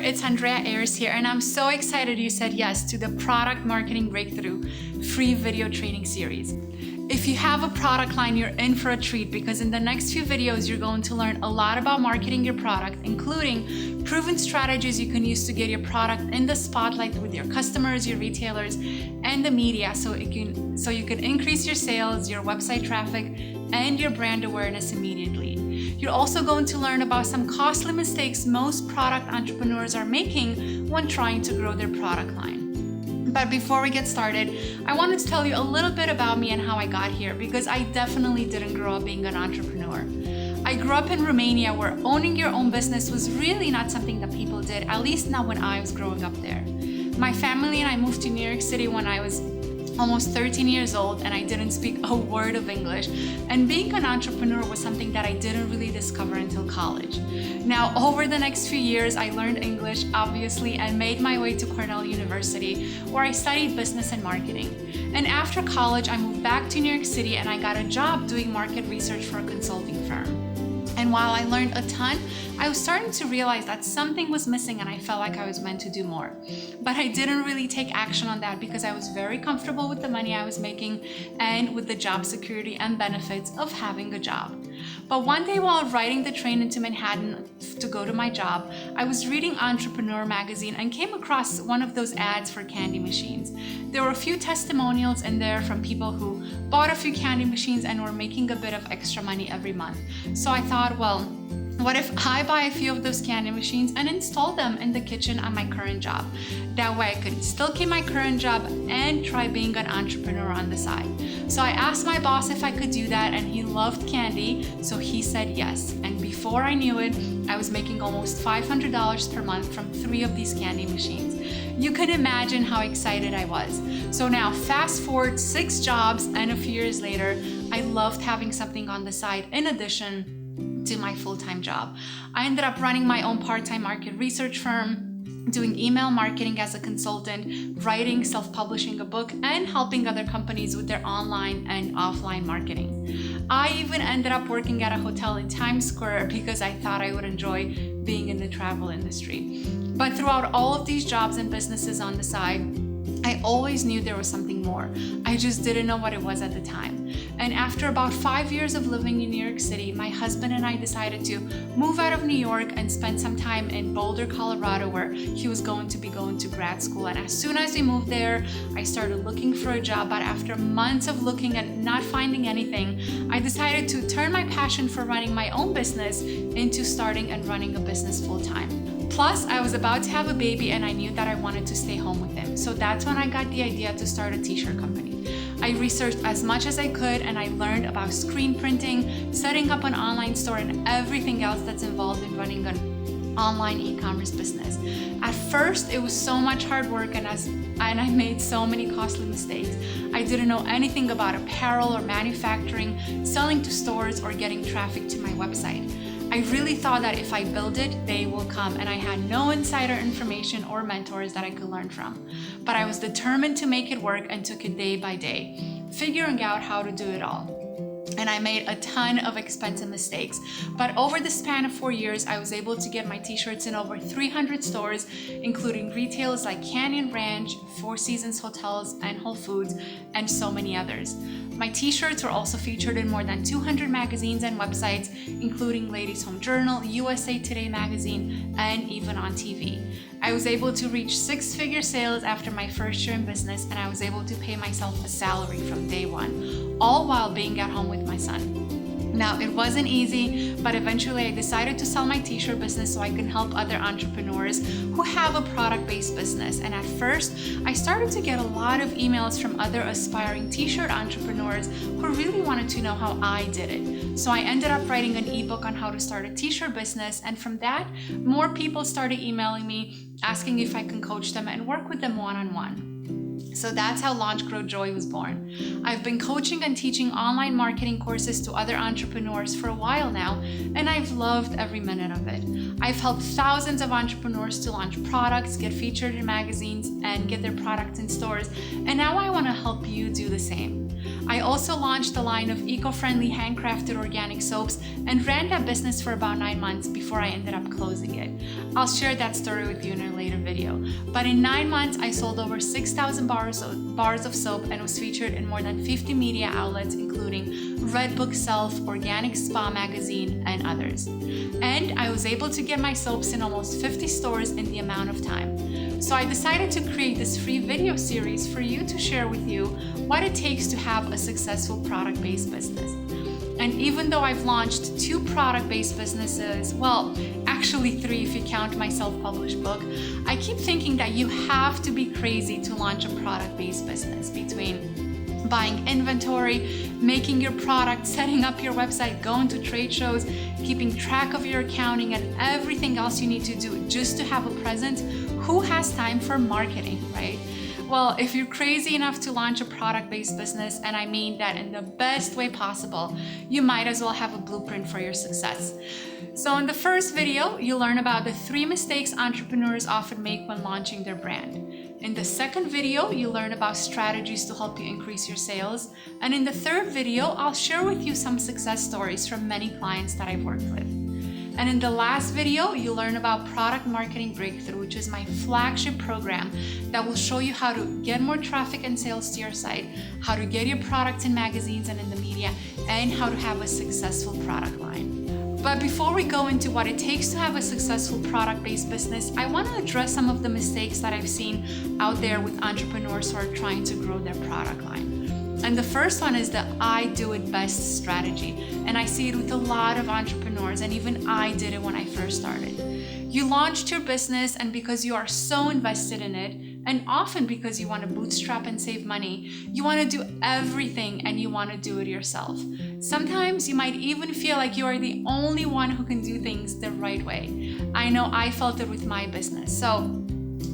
it's Andrea Ayers here, and I'm so excited you said yes to the Product Marketing Breakthrough free video training series. If you have a product line, you're in for a treat because in the next few videos, you're going to learn a lot about marketing your product, including proven strategies you can use to get your product in the spotlight with your customers, your retailers, and the media so you can increase your sales, your website traffic, and your brand awareness immediately. You're also going to learn about some costly mistakes most product entrepreneurs are making when trying to grow their product line. But before we get started, I wanted to tell you a little bit about me and how I got here, because I definitely didn't grow up being an entrepreneur. I grew up in Romania, where owning your own business was really not something that people did, at least not when I was growing up there. My family and I moved to New York City when I was almost 13 years old, and I didn't speak a word of English. And being an entrepreneur was something that I didn't really discover until college. Now, over the next few years, I learned English, obviously, and made my way to Cornell University, where I studied business and marketing. And after college, I moved back to New York City and I got a job doing market research for a consulting firm. And while I learned a ton, I was starting to realize that something was missing and I felt like I was meant to do more. But I didn't really take action on that because I was very comfortable with the money I was making and with the job security and benefits of having a job. But one day while riding the train into Manhattan to go to my job, I was reading Entrepreneur magazine and came across one of those ads for candy machines. There were a few testimonials in there from people who bought a few candy machines and were making a bit of extra money every month. So I thought, well, what if I buy a few of those candy machines and install them in the kitchen at my current job? That way I could still keep my current job and try being an entrepreneur on the side. So I asked my boss if I could do that, and he loved candy, so he said yes. And before I knew it, I was making almost $500 per month from 3 of these candy machines. You can imagine how excited I was. So now fast forward 6 jobs, and a few years later, I loved having something on the side in addition to my full-time job. I ended up running my own part-time market research firm, doing email marketing as a consultant, writing, self-publishing a book, and helping other companies with their online and offline marketing. I even ended up working at a hotel in Times Square because I thought I would enjoy being in the travel industry. But throughout all of these jobs and businesses on the side, I always knew there was something more. I just didn't know what it was at the time. And after about 5 years of living in New York City, my husband and I decided to move out of New York and spend some time in Boulder, Colorado, where he was going to be going to grad school. And as soon as we moved there, I started looking for a job. But after months of looking and not finding anything, I decided to turn my passion for running my own business into starting and running a business full-time. Plus, I was about to have a baby and I knew that I wanted to stay home with him. So that's when I got the idea to start a t-shirt company. I researched as much as I could and I learned about screen printing, setting up an online store, and everything else that's involved in running an online e-commerce business. At first, it was so much hard work and I made so many costly mistakes. I didn't know anything about apparel or manufacturing, selling to stores, or getting traffic to my website. I really thought that if I build it, they will come, and I had no insider information or mentors that I could learn from. But I was determined to make it work and took it day by day, figuring out how to do it all. And I made a ton of expensive mistakes. But over the span of 4 years, I was able to get my t-shirts in over 300 stores, including retailers like Canyon Ranch, Four Seasons Hotels, and Whole Foods, and so many others. My t-shirts were also featured in more than 200 magazines and websites, including Ladies Home Journal, USA Today magazine, and even on TV. I was able to reach 6-figure sales after my first year in business, and I was able to pay myself a salary from day one, all while being at home with my son. Now, it wasn't easy, but eventually I decided to sell my t-shirt business so I can help other entrepreneurs who have a product-based business. And at first, I started to get a lot of emails from other aspiring t-shirt entrepreneurs who really wanted to know how I did it. So I ended up writing an ebook on how to start a t-shirt business, and from that, more people started emailing me, asking if I can coach them and work with them one-on-one. So that's how Launch Grow Joy was born. I've been coaching and teaching online marketing courses to other entrepreneurs for a while now, and I've loved every minute of it. I've helped thousands of entrepreneurs to launch products, get featured in magazines, and get their products in stores, and now I want to help you do the same. I also launched a line of eco-friendly handcrafted organic soaps and ran that business for about 9 months before I ended up closing it. I'll share that story with you in a later video. But in 9 months, I sold over 6,000 bars of soap and was featured in more than 50 media outlets, including Red Book Self, Organic Spa Magazine, and others. And I was able to get my soaps in almost 50 stores in the amount of time. So I decided to create this free video series for you to share with you what it takes to have a successful product-based business. And even though I've launched 2 product-based businesses, well, actually 3 if you count my self-published book, I keep thinking that you have to be crazy to launch a product-based business, between buying inventory, making your product, setting up your website, going to trade shows, keeping track of your accounting, and everything else you need to do just to have a presence. Who has time for marketing, right? Well, if you're crazy enough to launch a product-based business, and I mean that in the best way possible, you might as well have a blueprint for your success. So in the first video, you'll learn about the 3 mistakes entrepreneurs often make when launching their brand. In the second video, you'll learn about strategies to help you increase your sales. And in the third video, I'll share with you some success stories from many clients that I've worked with. And in the last video, you'll learn about Product Marketing Breakthrough, which is my flagship program that will show you how to get more traffic and sales to your site, how to get your product in magazines and in the media, and how to have a successful product line. But before we go into what it takes to have a successful product-based business, I want to address some of the mistakes that I've seen out there with entrepreneurs who are trying to grow their product line. And the first one is the I do it best strategy. And I see it with a lot of entrepreneurs, and even I did it when I first started. You launched your business, and because you are so invested in it, and often because you want to bootstrap and save money, you want to do everything and you want to do it yourself. Sometimes you might even feel like you are the only one who can do things the right way. I know I felt it with my business. So,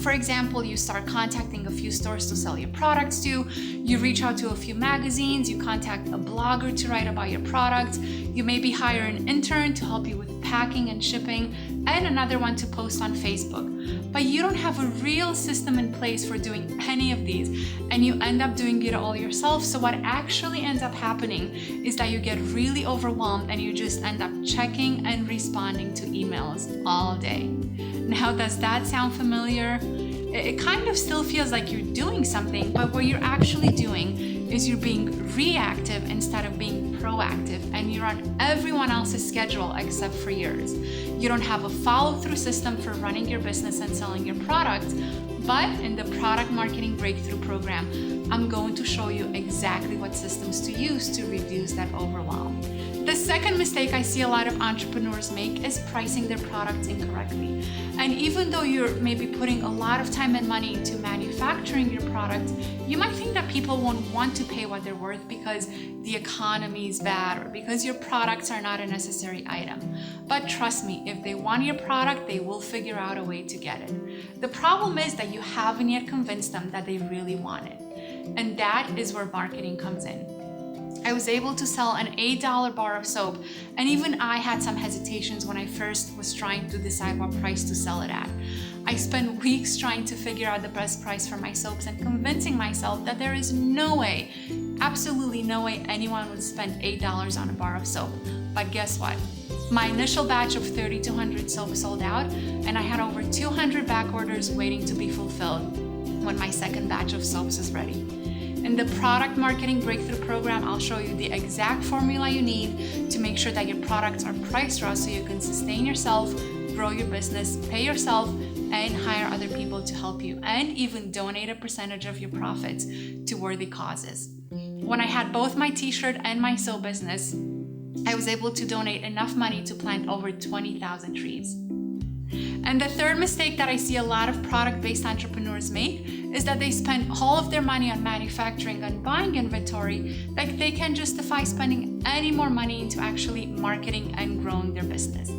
for example, you start contacting a few stores to sell your products to, you reach out to a few magazines, you contact a blogger to write about your product, you maybe hire an intern to help you with packing and shipping, and another one to post on Facebook. But you don't have a real system in place for doing any of these, and you end up doing it all yourself. So what actually ends up happening is that you get really overwhelmed and you just end up checking and responding to emails all day. Now, does that sound familiar? It kind of still feels like you're doing something, but what you're actually doing is you're being reactive instead of being proactive, and you're on everyone else's schedule except for yours. You don't have a follow-through system for running your business and selling your product, but in the Product Marketing Breakthrough program, I'm going to show you exactly what systems to use to reduce that overwhelm. The second mistake I see a lot of entrepreneurs make is pricing their products incorrectly. And even though you're maybe putting a lot of time and money into manufacturing your product, you might think that people won't want to pay what they're worth because the economy is bad or because your products are not a necessary item. But trust me, if they want your product, they will figure out a way to get it. The problem is that you haven't yet convinced them that they really want it. And that is where marketing comes in. I was able to sell an $8 bar of soap, and even I had some hesitations when I first was trying to decide what price to sell it at. I spent weeks trying to figure out the best price for my soaps and convincing myself that there is no way, absolutely no way anyone would spend $8 on a bar of soap. But guess what? My initial batch of 3,200 soaps sold out, and I had over 200 back orders waiting to be fulfilled when my second batch of soaps is ready. In the Product Marketing Breakthrough program, I'll show you the exact formula you need to make sure that your products are priced right so you can sustain yourself, grow your business, pay yourself, and hire other people to help you, and even donate a percentage of your profits to worthy causes. When I had both my t-shirt and my soap business, I was able to donate enough money to plant over 20,000 trees. And the third mistake that I see a lot of product-based entrepreneurs make is that they spend all of their money on manufacturing and buying inventory, like they can justify spending any more money into actually marketing and growing their business.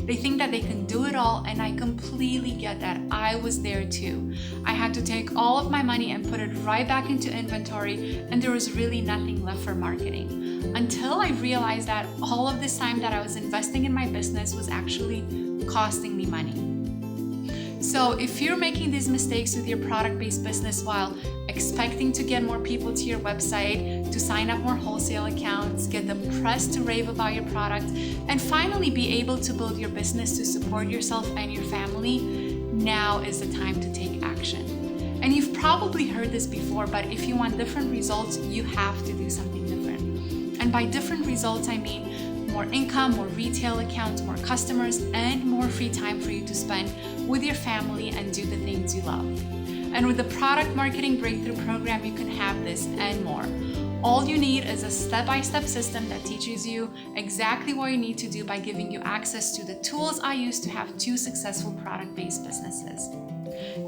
They think that they can do it all, and I completely get that. I was there too. I had to take all of my money and put it right back into inventory, and there was really nothing left for marketing. Until I realized that all of this time that I was investing in my business was actually costing me money. So if you're making these mistakes with your product-based business while expecting to get more people to your website, to sign up more wholesale accounts, get the press to rave about your product, and finally be able to build your business to support yourself and your family, now is the time to take action. And you've probably heard this before, but if you want different results, you have to do something different. And by different results, I mean more income, more retail accounts, more customers, and more free time for you to spend with your family and do the things you love. And with the Product Marketing Breakthrough Program, you can have this and more. All you need is a step-by-step system that teaches you exactly what you need to do by giving you access to the tools I use to have 2 successful product-based businesses.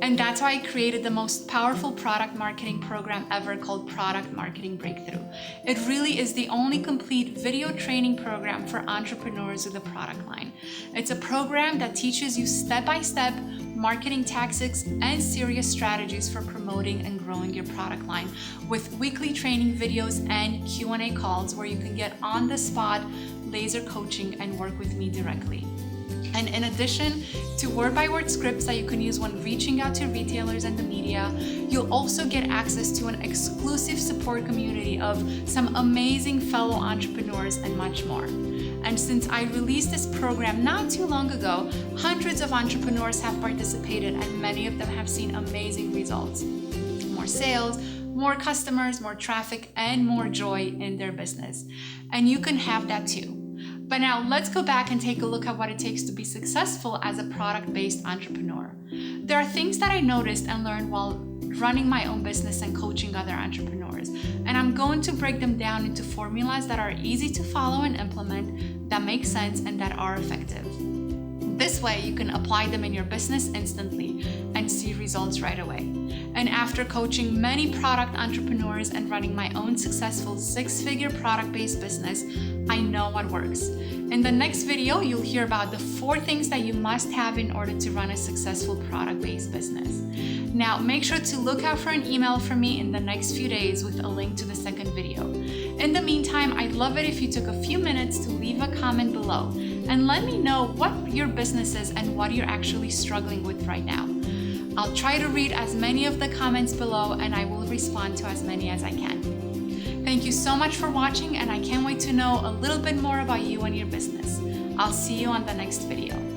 And that's why I created the most powerful product marketing program ever called Product Marketing Breakthrough. It really is the only complete video training program for entrepreneurs with a product line. It's a program that teaches you step-by-step marketing tactics and serious strategies for promoting and growing your product line, with weekly training videos and Q&A calls where you can get on-the-spot laser coaching and work with me directly. And in addition to word-by-word scripts that you can use when reaching out to retailers and the media, you'll also get access to an exclusive support community of some amazing fellow entrepreneurs and much more. And since I released this program not too long ago, hundreds of entrepreneurs have participated and many of them have seen amazing results. More sales, more customers, more traffic, and more joy in their business. And you can have that too. But now let's go back and take a look at what it takes to be successful as a product-based entrepreneur. There are things that I noticed and learned while running my own business and coaching other entrepreneurs. And I'm going to break them down into formulas that are easy to follow and implement, that make sense, and that are effective. This way, you can apply them in your business instantly and see results right away. And after coaching many product entrepreneurs and running my own successful 6-figure product-based business, I know what works. In the next video, you'll hear about the 4 things that you must have in order to run a successful product-based business. Now, make sure to look out for an email from me in the next few days with a link to the second video. In the meantime, I'd love it if you took a few minutes to leave a comment below and let me know what your business is and what you're actually struggling with right now. I'll try to read as many of the comments below and I will respond to as many as I can. Thank you so much for watching, and I can't wait to know a little bit more about you and your business. I'll see you on the next video.